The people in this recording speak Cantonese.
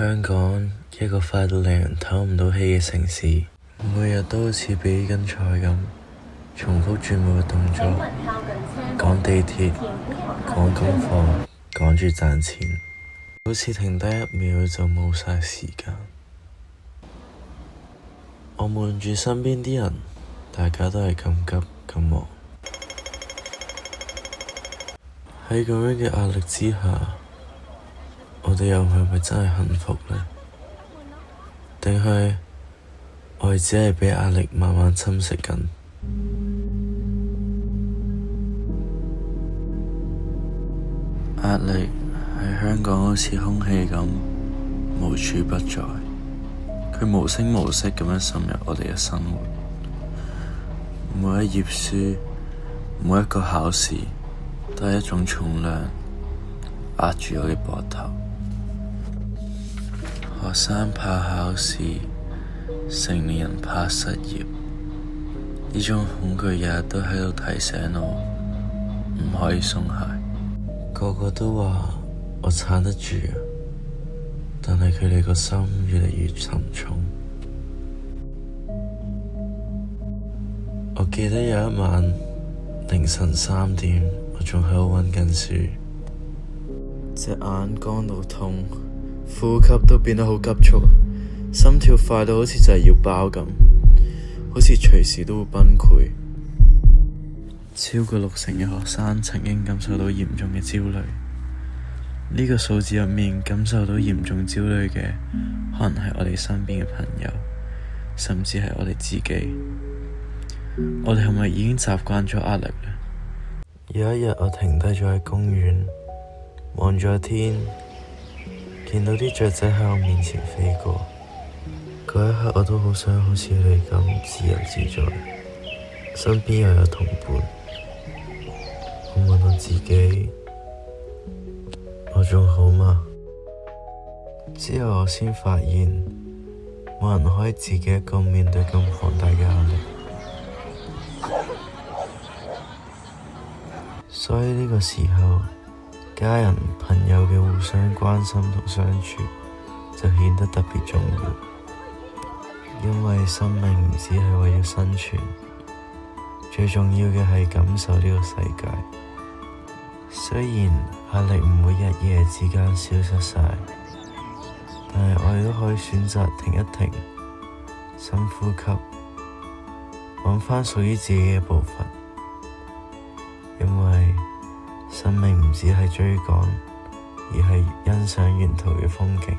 香港一個快到令人唞唔到氣嘅城市，每日都好似比緊賽咁，重複住每個動作，趕地鐵，趕功課，趕住賺錢，好似停低一秒就冇晒時間。我望住身邊啲人，大家都係咁急咁忙。喺咁樣嘅壓力之下，我哋又係咪真係幸福呢？定係我哋只係畀壓力慢慢侵蝕緊？壓力喺香港好似空氣咁，無處不在。佢無聲無息咁樣滲入我哋嘅生活，每一頁書，每一個考試，都係一種重量壓住我嘅膊頭。學生怕考試，成年人怕失業，呢種恐懼日日都喺度提醒我，唔可以鬆懈。個個都話我撐得住，但係佢哋個心越嚟越沉重。我記得有一晚凌晨3點，我仲喺度溫緊書，隻眼乾到痛，呼吸都變得好急促，心跳快到好似就係要爆咁，好似隨時都會崩潰。超過60%嘅學生曾經感受到嚴重嘅焦慮。呢個數字入面感受到嚴重焦慮嘅，可能係我哋身邊嘅朋友，甚至係我哋自己。我哋係咪已經習慣咗壓力呢？有一日我停低咗喺公園，望住個天，見到啲雀仔喺我面前飛過，嗰一刻我都好想好似你咁自由自在，身邊又有同伴。我問我自己，我仲好嗎？之後我先發現，冇人可以自己一個面對咁龐大嘅壓力。所以呢個時候，家人朋友嘅互相關心同相處就顯得特別重要。因為生命唔只係為咗生存，最重要嘅係感受呢個世界。雖然壓力唔會一夜之間消失晒，但係我哋都可以選擇停一停，深呼吸，揾返屬於自己嘅步伐。因為生命唔只係追趕，而係欣賞沿途嘅風景。